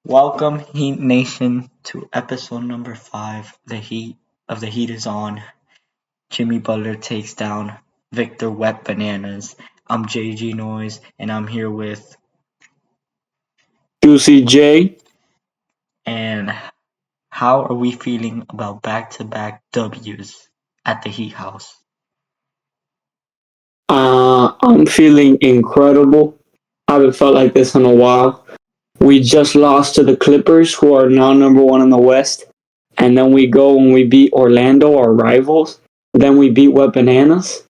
Welcome, Heat Nation, to episode number 5. The Heat is on. Jimmy Butler takes down Victor Wet Bananas. I'm JG Noise, and I'm here with. QCJ. And how are we feeling about back-to-back W's at the Heat House? I'm feeling incredible. I haven't felt like this in a while. We just lost to the Clippers, who are now number one in the West. And then we go and we beat Orlando, our rivals. Then we beat Wet Bananas.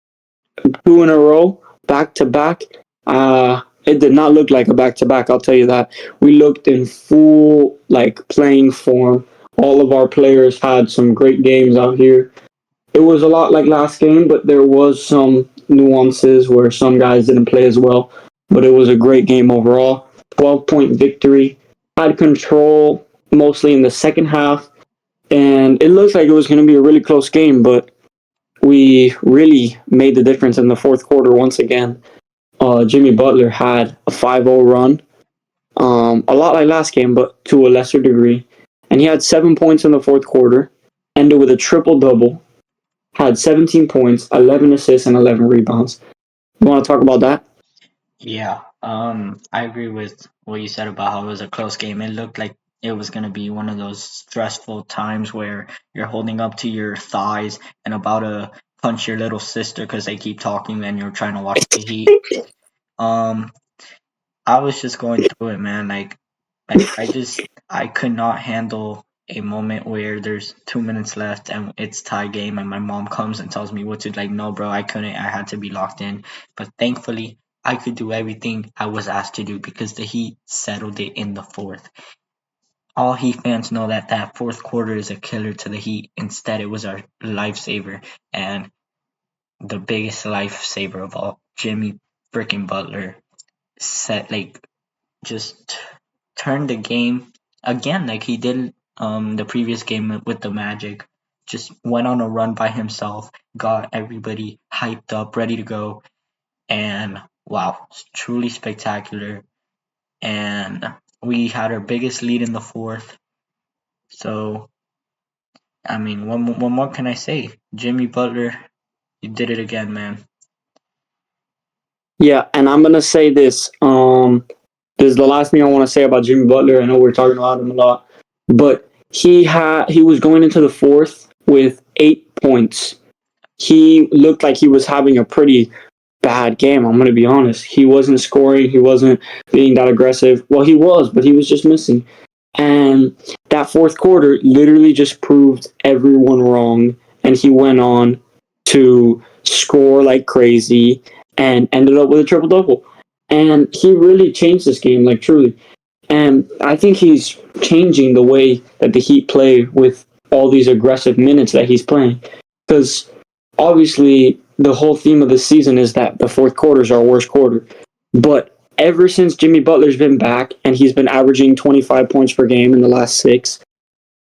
Two in a row, back to back. It did not look like a back to back, I'll tell you that. We looked in full playing form. All of our players had some great games out here. It was a lot like last game, but there was some nuances where some guys didn't play as well. But it was a great game overall. 12-point victory. Had control mostly in the second half, and it looked like it was going to be a really close game, but we really made the difference in the fourth quarter once again. Jimmy Butler had a 5-0 run, a lot like last game, but to a lesser degree. And he had 7 points in the fourth quarter, ended with a triple double, had 17 points, 11 assists, and 11 rebounds. You want to talk about that? Yeah, I agree with what you said about how it was a close game. It looked like it was going to be one of those stressful times where you're holding up to your thighs and about to punch your little sister because they keep talking and you're trying to watch the Heat. Um, I was just going through it, man. I could not handle a moment where there's 2 minutes left and it's tie game and my mom comes and tells me what to like. No, bro, I couldn't. I had to be locked in. But thankfully, I could do everything I was asked to do because the Heat settled it in the fourth. All Heat fans know that that fourth quarter is a killer to the Heat. Instead, it was our lifesaver and the biggest lifesaver of all, Jimmy freaking Butler, set just turned the game again like he did the previous game with the Magic. Just went on a run by himself, got everybody hyped up, ready to go, and wow, it's truly spectacular. And we had our biggest lead in the fourth. So I mean, what more can I say? Jimmy Butler, you did it again, man. Yeah, and I'm gonna say this. This is the last thing I want to say about Jimmy Butler. I know we're talking about him a lot, but he was going into the fourth with 8 points. He looked like he was having a pretty bad game. I'm gonna be honest. He wasn't scoring. He wasn't being that aggressive. Well, he was, but he was just missing. And that fourth quarter literally just proved everyone wrong. And he went on to score like crazy and ended up with a triple double. And he really changed this game, like truly. And I think he's changing the way that the Heat play with all these aggressive minutes that he's playing. Because obviously, the whole theme of the season is that the fourth quarter is our worst quarter. But ever since Jimmy Butler's been back and he's been averaging 25 points per game in the last six,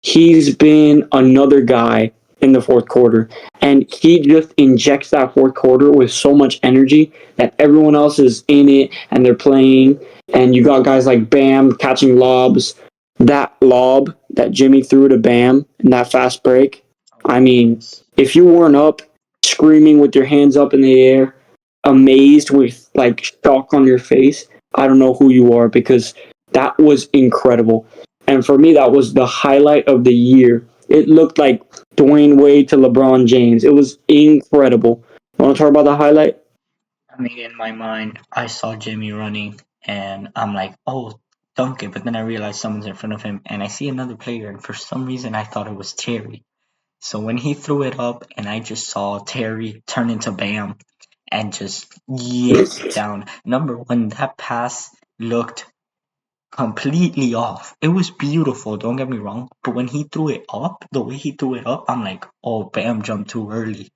he's been another guy in the fourth quarter. And he just injects that fourth quarter with so much energy that everyone else is in it and they're playing. And you got guys like Bam catching lobs. That lob that Jimmy threw to Bam in that fast break. I mean, if you weren't up screaming with your hands up in the air, amazed with like shock on your face, I don't know who you are because that was incredible. And for me, that was the highlight of the year. It looked like Dwayne Wade to LeBron James. It was incredible. Want to talk about the highlight? I mean, in my mind, I saw Jimmy running, and I'm like, "Oh, dunk it!" But then I realized someone's in front of him, and I see another player, and for some reason, I thought it was Terry. So when he threw it up, and I just saw Terry turn into Bam and just yank it down. Number one, that pass looked completely off. It was beautiful, don't get me wrong, but when he threw it up, the way he threw it up, I'm like, "Oh, Bam jumped too early."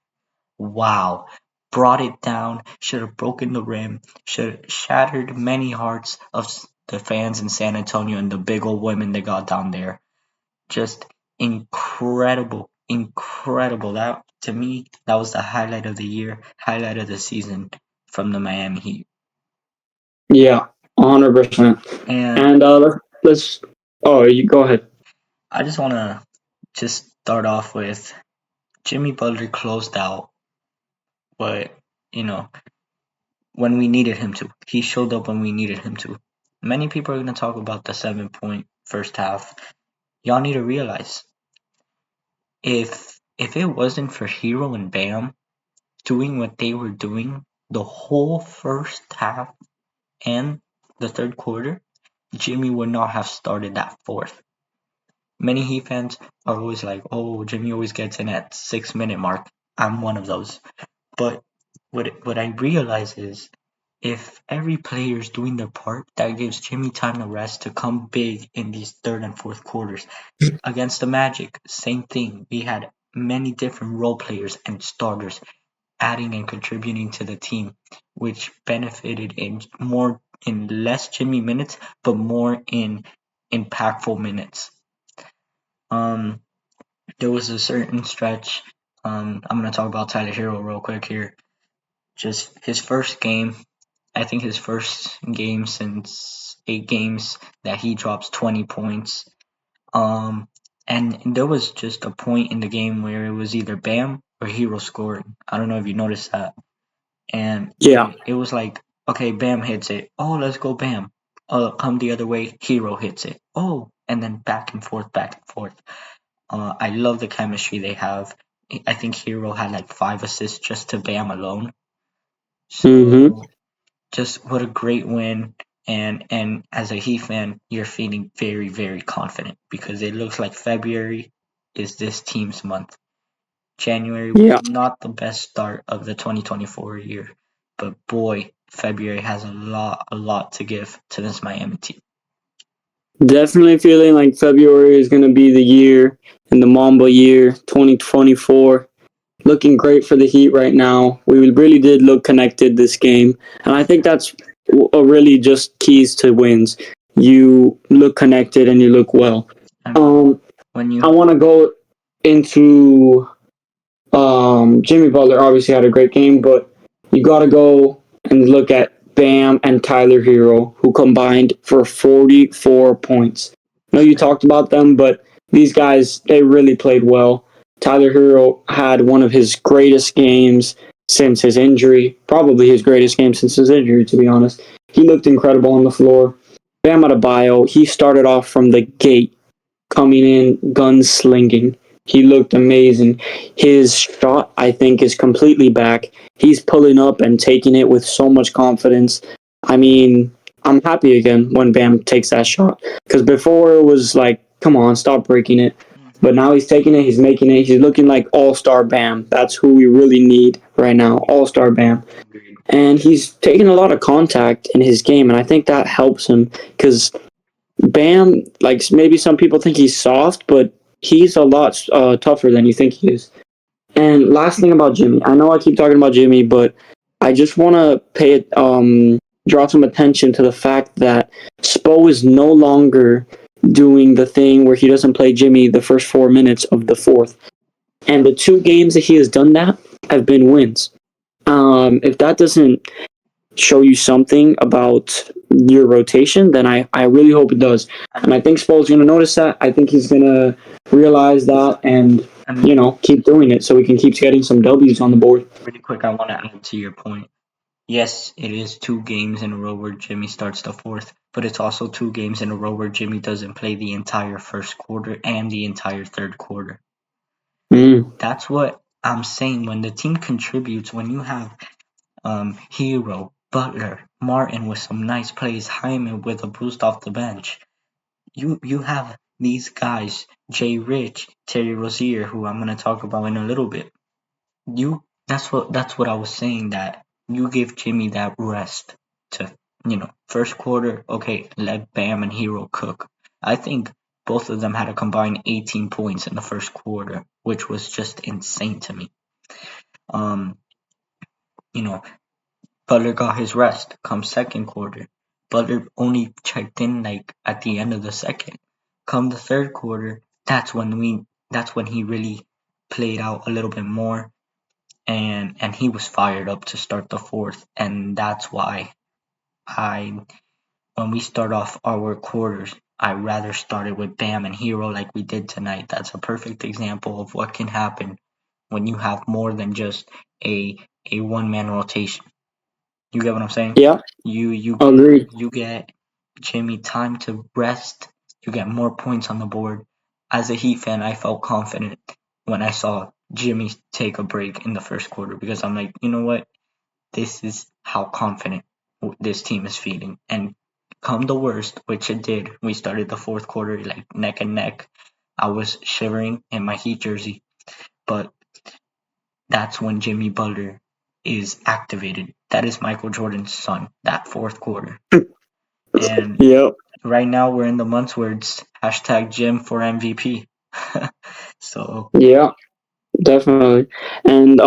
Wow. Brought it down, should have broken the rim, should have shattered many hearts of the fans in San Antonio and the big old women they got down there. Just incredible, incredible. That to me, that was the highlight of the year, highlight of the season from the Miami Heat. Yeah, 100%. And And let's Oh, you go ahead. I just want to just start off with Jimmy Butler closed out, but you know, when we needed him to. He showed up when we needed him to. Many people are going to talk about the 7 point first half. Y'all need to realize if it wasn't for Hero and Bam doing what they were doing the whole first half and the third quarter, Jimmy would not have started that fourth. Many Heat fans are always like, "Oh, Jimmy always gets in at 6 minute mark." I'm one of those. But what I realize is if every player is doing their part, that gives Jimmy time to rest to come big in these third and fourth quarters. Against the Magic, same thing. We had many different role players and starters adding and contributing to the team, which benefited in less Jimmy minutes, but more in impactful minutes. Um, there was a certain stretch. I'm gonna talk about Tyler Hero real quick here. Just his first game, I think his first game since 8 games that he drops 20 points. Um, and there was just a point in the game where it was either Bam or Hero scoring. I don't know if you noticed that. And Yeah. it was like, okay, Bam hits it. Oh, let's go Bam. Come the other way, Hero hits it. Oh, and then back and forth, back and forth. I love the chemistry they have. I think Hero had like 5 assists just to Bam alone. Mm-hmm. So just what a great win. And as a Heat fan, you're feeling very, very confident because it looks like February is this team's month. January was Yeah. not the best start of the 2024 year, but boy, February has a lot to give to this Miami team. Definitely feeling like February is going to be the year and the Mamba year 2024. Looking great for the Heat right now. We really did look connected this game. And I think that's really just keys to wins. You look connected and you look well. I mean, Um, when I you want to go into Jimmy Butler obviously had a great game, but you got to go and look at Bam and Tyler Hero, who combined for 44 points. I know you talked about them, but these guys, they really played well. Tyler Hero had one of his greatest games since his injury, probably his greatest game since his injury, to be honest. He looked incredible on the floor. Bam Adebayo, he started off from the gate coming in gunslinging. He looked amazing. His shot, I think, is completely back. He's pulling up and taking it with so much confidence. I mean, I'm happy again when Bam takes that shot because before it was like, come on, stop breaking it. Mhm. But now he's taking it, he's making it, he's looking like all star Bam. That's who we really need right now, all star Bam. Agreed. And he's taking a lot of contact in his game, and I think that helps him because Bam, like maybe some people think he's soft, but he's a lot tougher than you think he is. And last thing about Jimmy, I know I keep talking about Jimmy, but I just want to draw some attention to the fact that Spo is no longer doing the thing where he doesn't play Jimmy the first 4 minutes of the fourth. And the 2 games that he has done that have been wins. If that doesn't show you something about your rotation, then I really hope it does. I And I mean, think Spo's going to notice that. I think he's going to realize that and, I mean, keep doing it so we can keep getting some W's on the board. really quick, I want to add to your point. Yes, it is 2 games in a row where Jimmy starts the fourth, but it's also 2 games in a row where Jimmy doesn't play the entire first quarter and the entire third quarter. Mm, That's what I'm saying. When the team contributes, when you have Hero, Butler, Martin with some nice plays, Hyman with a boost off the bench, you have these guys, Jay Rich, Terry Rozier, who I'm gonna talk about in a little bit. That's what I was saying, that you give Jimmy that rest to first quarter, okay, let Bam and Hero cook. I think both of them had a combined 18 points in the first quarter, which was just insane to me. Um, you know, Butler got his rest come second quarter. Butler only checked in like at the end of the second. Come the third quarter, that's when he really played out a little bit more, and he was fired up to start the fourth, and that's why I when we start off our quarters, I rather started with Bam and Hero like we did tonight. That's a perfect example of what can happen when you have more than just a a one man rotation. You get what I'm saying? Yeah, You you get agreed. you get Jimmy time to rest. You get more points on the board. As a Heat fan, I felt confident when I saw Jimmy take a break in the first quarter because I'm like, you know what? This is how confident this team is feeling. And come the worst, which it did, we started the fourth quarter like neck and neck. I was shivering in my Heat jersey, but that's when Jimmy Butler is activated. That is Michael Jordan's son, that fourth quarter. And Yep. right now we're in the months where it's hashtag Jim for MVP. So, Yeah. Definitely, and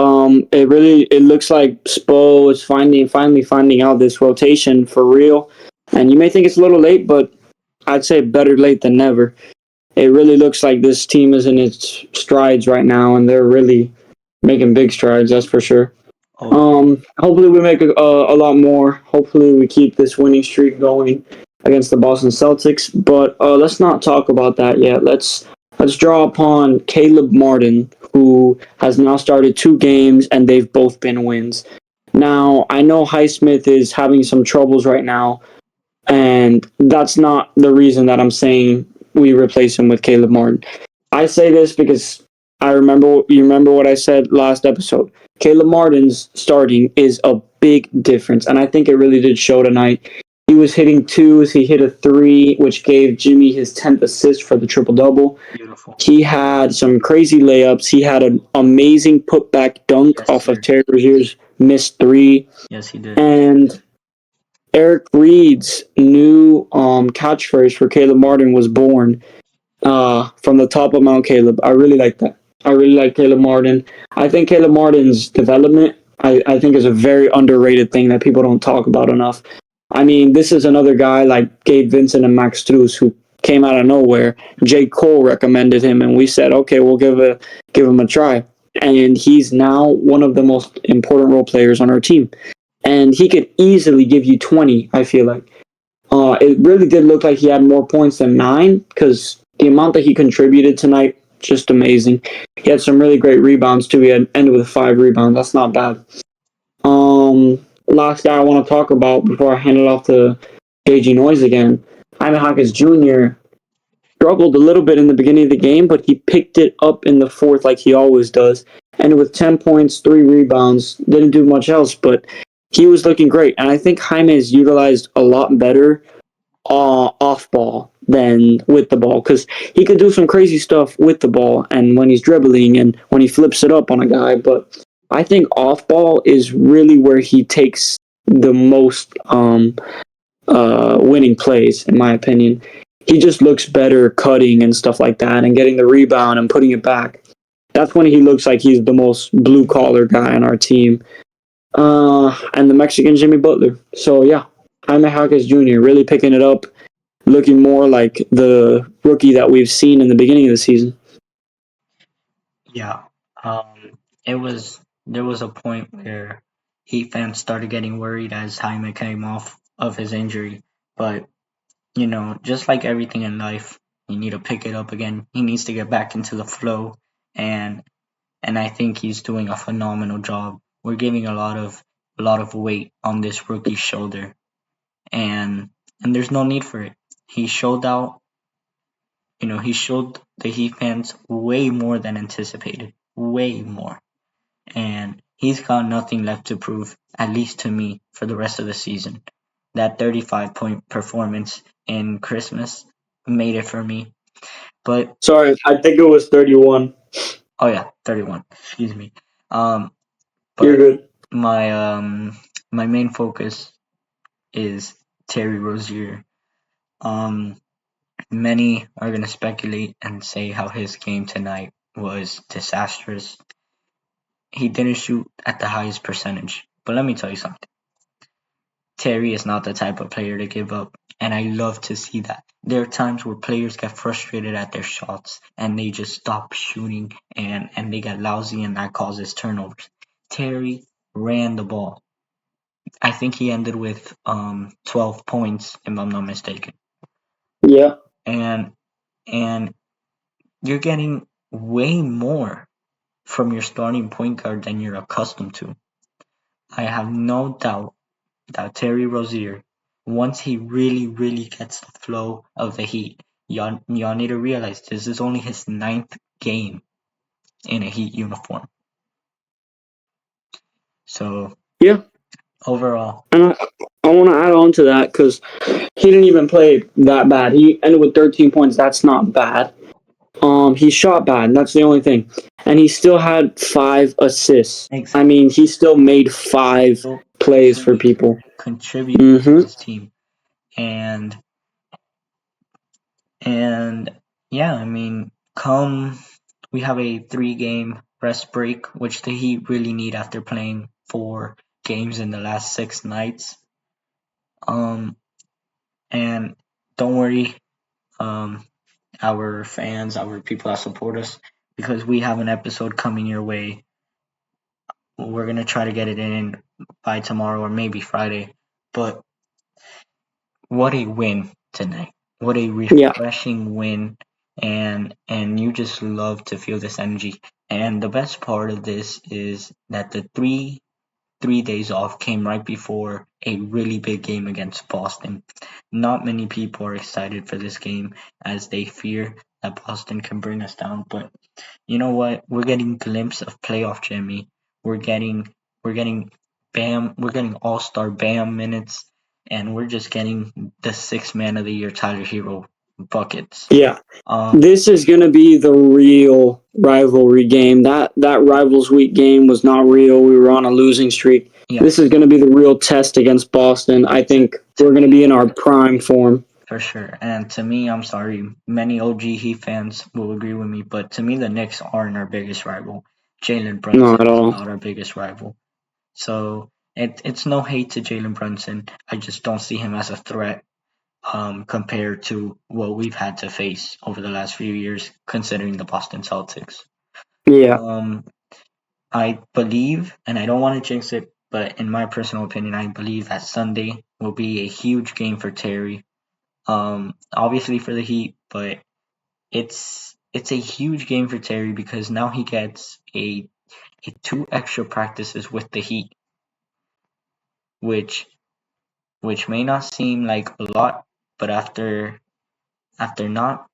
it looks like Spo is finally finding out this rotation for real. And you may think it's a little late, but I'd say better late than never. It really looks like this team is in its strides right now, and they're really making big strides. That's for sure. oh yeah, Hopefully we make a lot more. Hopefully we keep this winning streak going against the Boston Celtics. But let's not talk about that yet. Let's draw upon Caleb Martin, who has now started 2 games and they've both been wins. Now I know Highsmith is having some troubles right now, and that's not the reason that I'm saying we replace him with Caleb Martin. I say this because you remember what I said last episode. Caleb Martin's starting is a big difference, and I think it really did show tonight. He was hitting twos, he hit a three, which gave Jimmy his 10th assist for the triple double. beautiful. He had some crazy layups. He had an amazing putback dunk Yes, off of sir. Terry Rozier's missed three. Yes, he did. And Eric Reed's new catchphrase for Caleb Martin was born from the top of Mount Caleb. I really like that. I really like Caleb Martin. I think Caleb Martin's development, I think, is a very underrated thing that people don't talk about enough. I mean, this is another guy like Gabe Vincent and Max Strus who came out of nowhere. J. Cole recommended him, and we said, okay, we'll give him a try. And he's now one of the most important role players on our team. And he could easily give you 20, I feel like. It really did look like he had more points than 9 because the amount that he contributed tonight, just amazing. He had some really great rebounds too. He had ended with 5 rebounds. That's not bad. Last guy I want to talk about before I hand it off to JG Noise again. Jaime Hawkins Jr. struggled a little bit in the beginning of the game, but he picked it up in the fourth like he always does. And with 10 points, 3 rebounds, didn't do much else, but he was looking great. And I think Jaime is utilized a lot better off ball than with the ball because he could do some crazy stuff with the ball and when he's dribbling and when he flips it up on a guy. But I think off ball is really where he takes the most winning plays, in my opinion. He just looks better cutting and stuff like that and getting the rebound and putting it back. That's when he looks like he's the most blue collar guy on our team. And the Mexican Jimmy Butler. So yeah, Jaime Jaquez Jr. really picking it up, looking more like the rookie that we've seen in the beginning of the season. Yeah. It was there was a point where Heat fans started getting worried as Jaime came off of his injury. But just like everything in life, you need to pick it up again. He needs to get back into the flow, and I think he's doing a phenomenal job. We're giving a lot of weight on this rookie's shoulder, and there's no need for it. He showed out. He showed the Heat fans way more than anticipated, way more, and he's got nothing left to prove, at least to me, for the rest of the season. That 35-point performance in Christmas made it for me. But Sorry, I think it was 31. oh yeah, 31. Excuse me. Um, You're but good. my main focus is Terry Rozier. Um, Many are gonna speculate and say how his game tonight was disastrous. He didn't shoot at the highest percentage, but let me tell you something. Terry is not the type of player to give up, and I love to see that. There are times where players get frustrated at their shots and they just stop shooting and they get lousy and that causes turnovers. Terry ran the ball. I think he ended with 12 points if I'm not mistaken. Yeah. and and you're getting way more from your starting point guard than you're accustomed to. I have no doubt that Terry Rozier, once he really, really gets the flow of the Heat, y'all need to realize this is only his ninth game in a Heat uniform. So Yeah, overall, and I want to add on to that because he didn't even play that bad. He ended with 13 points. That's not bad. He shot bad. That's the only thing, and he still had 5 assists. I exactly. mean, he still made 5 plays for people. Contributing to Mm-hmm. his team, and and yeah, I mean, come we have a 3 game rest break, which the Heat really need after playing 4 games in the last 6 nights. Um, and don't worry, um, our fans, our people that support us, because we have an episode coming your way. We're gonna try to get it in by tomorrow or maybe Friday. But what a win tonight! What a Yeah, refreshing win, and you just love to feel this energy. And the best part of this is that the 3 days off came right before a really big game against Boston. Not many people are excited for this game as they fear that Boston can bring us down. But you know what? We're getting glimpse of playoff Jimmy. We're getting Bam. We're getting All Star Bam minutes, and we're just getting the sixth man of the year Tyler Hero buckets. yeah. Um, This is gonna be the real rivalry game. That rivals week game was not real. We were on a losing streak. yeah, This is gonna be the real test against Boston. I think to we're gonna me be in our prime form. for sure. And to me, I'm sorry, many OG Heat fans will agree with me, but to me, the Knicks aren't our biggest rival. Jalen Not Brunson at is all. not our biggest rival. So it's no hate to Jalen Brunson. I just don't see him as a threat compared to what we've had to face over the last few years, considering the Boston Celtics. Yeah, Um, I believe, and I don't want to jinx it, but in my personal opinion, I believe that Sunday will be a huge game for Terry. Obviously for the Heat, but it's a huge game for Terry because now he gets a 2 extra practices with the Heat, which which may not seem like a lot, but after not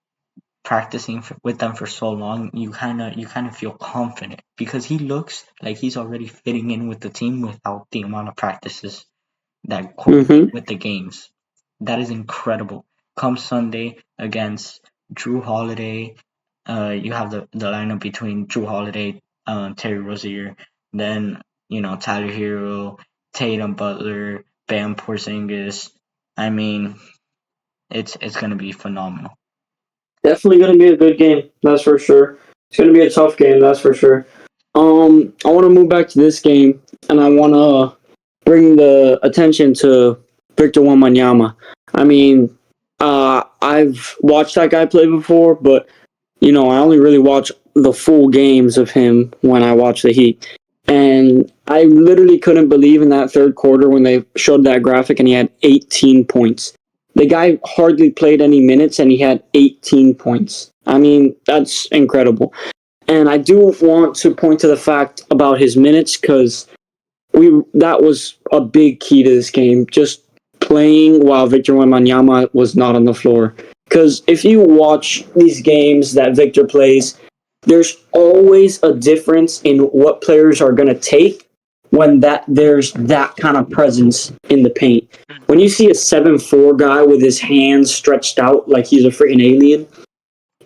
practicing with them for so long, you kind of feel confident because he looks like he's already fitting in with the team without the amount of practices that correlate hmm with the games. That is incredible. Come Sunday against Drew Holiday, you have the lineup between Drew Holiday, Terry Rozier, then Tyler Hero, Tatum Butler, Bam Porzingis. I mean, it's gonna be phenomenal. definitely gonna be a good game. That's for sure. It's gonna be a tough game. That's for sure. I want to move back to this game, and I want to bring the attention to Victor Wembanyama. I mean, I've watched that guy play before, but I only really watch the full games of him when I watch the Heat. And I literally couldn't believe in that third quarter when they showed that graphic and he had 18 points. The guy hardly played any minutes and he had 18 points. I mean, that's incredible. And I do want to point to the fact about his minutes because that was a big key to this game. Just playing while Victor Wembanyama was not on the floor. Because if you watch these games that Victor plays, there's always a difference in what players are going to take when there's that kind of presence in the paint. When you see a 7'4" guy with his hands stretched out like he's a freaking alien,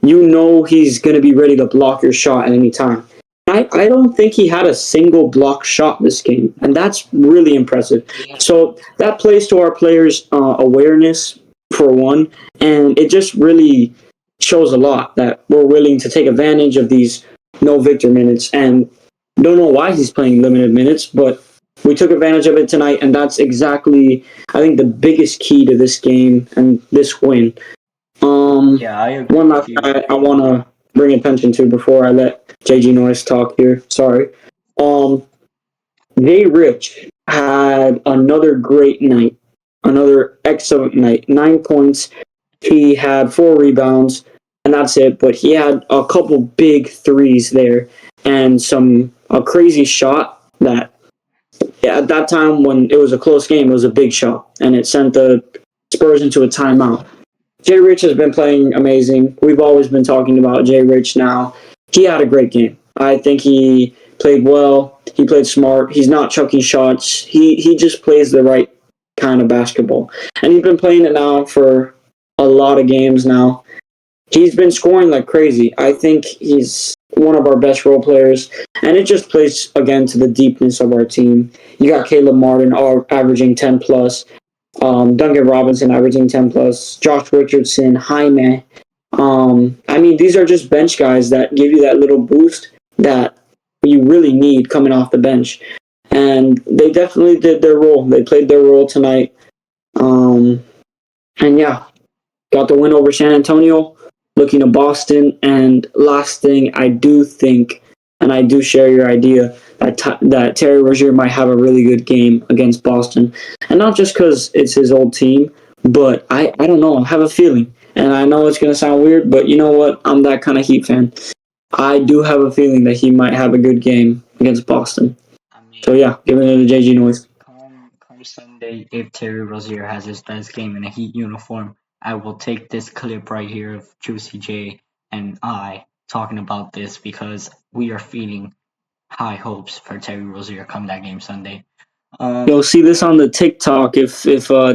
you know he's going to be ready to block your shot at any time. I don't think he had a single block shot this game, and that's really impressive. So that plays to our players' awareness, for one, and it just really shows a lot that we're willing to take advantage of these no Victor minutes. And don't know why he's playing limited minutes, but we took advantage of it tonight, and that's exactly, I think, the biggest key to this game and this win. Yeah, I agree One with last you. guy I want to bring attention to before I let JG Noise talk here. Sorry. Um, Jay Rich had another great night, another excellent night. 9 points. He had 4 rebounds, and that's it. But he had a couple big threes there, and some a crazy shot that at that time when it was a close game, it was a big shot, and it sent the Spurs into a timeout. Jay Rich has been playing amazing. We've always been talking about Jay Rich now. He had a great game. I think he played well. He played smart. He's not chucking shots. He just plays the right kind of basketball. And he's been playing it now for a lot of games now. He's been scoring like crazy. I think he's one of our best role players. And it just plays again to the deepness of our team. You got Caleb Martin averaging 10 plus. Duncan Robinson averaging 10 plus, Josh Richardson, Jaime. I mean, these are just bench guys that give you that little boost that you really need coming off the bench. And they definitely did their role. They played their role tonight. Um, and yeah, got the win over San Antonio, looking to Boston. And last thing, I do think, and I do share your idea, that Terry Rozier might have a really good game against Boston. And not just because it's his old team, but I don't know. I have a feeling. And I know it's going to sound weird, but you know what? I'm that kind of Heat fan. I do have a feeling that he might have a good game against Boston. I So mean, yeah, giving it to JG Noise. come Sunday, if Terry Rozier has his best game in a Heat uniform, I will take this clip right here of Juicy J and I talking about this because we are feeling high hopes for Terry Rozier come that game Sunday. You'll see this on the TikTok if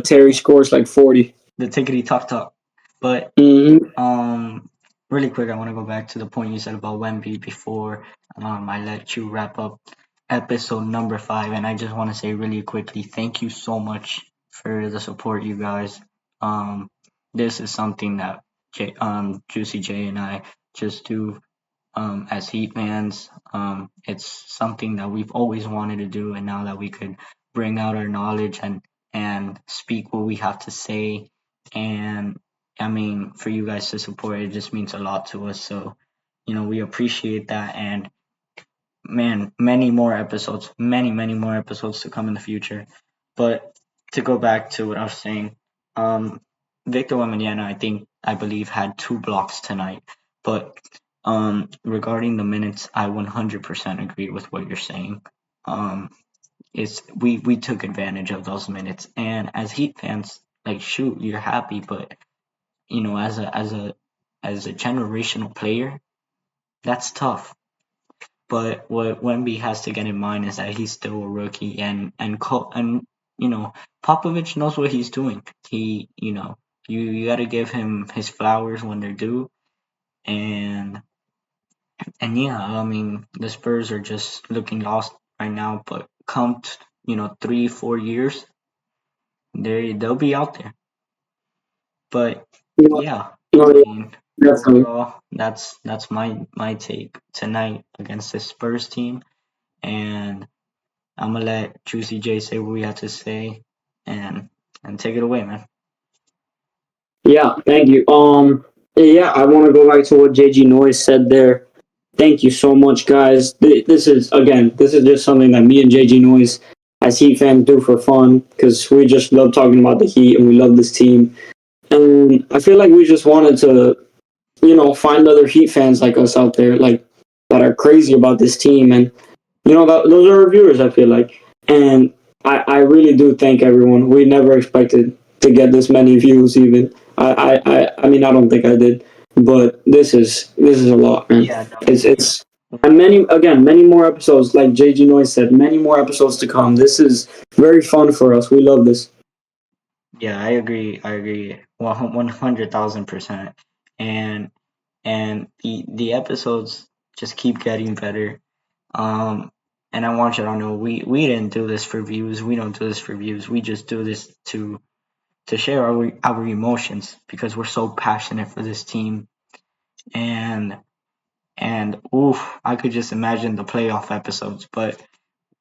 Terry scores like 40. The tickety talk talk. But Mm-hmm. really quick, I want to go back to the point you said about Wemby before I let you wrap up episode number 5, and I just want to say really quickly, thank you so much for the support, you guys. This is something that Juicy J and I just do as Heat fans. It's something that we've always wanted to do, and now that we could bring out our knowledge and speak what we have to say, and I mean, for you guys to support it just means a lot to us. So, we appreciate that, and man, many more episodes to come in the future. But to go back to what I was saying, um, Victor Wembanyama, I believe, had 2 blocks tonight. But regarding the minutes, I 100% agree with what you're saying. Is we took advantage of those minutes, and as Heat fans, like shoot, you're happy, but as a generational player, that's tough. But what Wemby has to get in mind is that he's still a rookie, and Popovich knows what he's doing. You got to give him his flowers when they're due, and yeah, I mean the Spurs are just looking lost right now. But come 3-4 years, they'll be out there. But You know, yeah, I no, mean definitely. overall, that's my take tonight against the Spurs team, and I'm gonna let Juicy J say what we have to say, and take it away, man. Yeah, thank you. Yeah, I want to go back to what JG Noise said there. Thank you so much, guys. This is just something that me and JG Noise as Heat fans do for fun because we just love talking about the Heat and we love this team. And I feel like we just wanted to, find other Heat fans like us out there, like that are crazy about this team, and those are our viewers. I feel like, and I really do thank everyone. We never expected to get this many views, even. I mean, I don't think I did, but this is a lot, man. Yeah, no, It's and many more episodes. Like JG Noise said, many more episodes to come. This is very fun for us. We love this. yeah, I agree. I agree. 100,000%. And the episodes just keep getting better. Um, and I want you to know we didn't do this for views. We don't do this for views. We just do this to share our emotions because we're so passionate for this team. And oof, I could just imagine the playoff episodes. But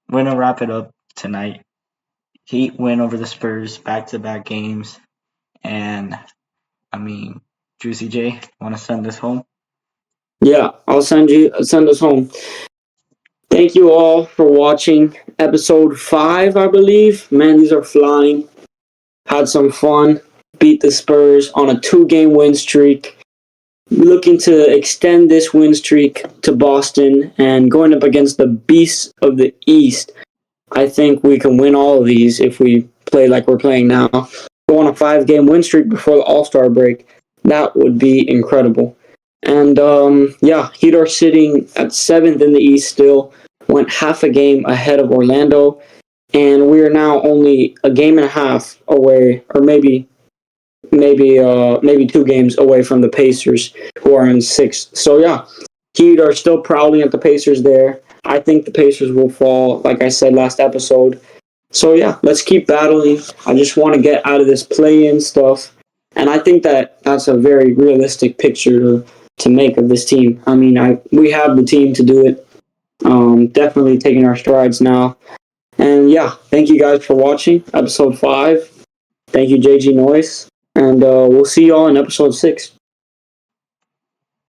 we're gonna wrap it up tonight. Heat win over the Spurs, back-to-back games, and I mean, Juicy J, want to send this home? Yeah, send us home. Thank you all for watching episode 5, I believe. Man, these are flying. Had some fun. beat the Spurs on a 2-game win streak. Looking to extend this win streak to Boston and going up against the beasts of the East. I think we can win all of these if we play like we're playing now. Go on a 5-game win streak before the All-Star break. That would be incredible. And Heat are sitting at 7th in the East still. Went half a game ahead of Orlando. And we are now only a game and a half away, or maybe 2 games away from the Pacers, who are in 6th. So yeah, Heat are still prowling at the Pacers there. I think the Pacers will fall, like I said last episode. So yeah, let's keep battling. I just want to get out of this play-in stuff, and I think that's a very realistic picture to make of this team. I mean, we have the team to do it. Definitely taking our strides now. And yeah, thank you guys for watching episode 5. Thank you, JG Noise. And we'll see y'all in episode 6.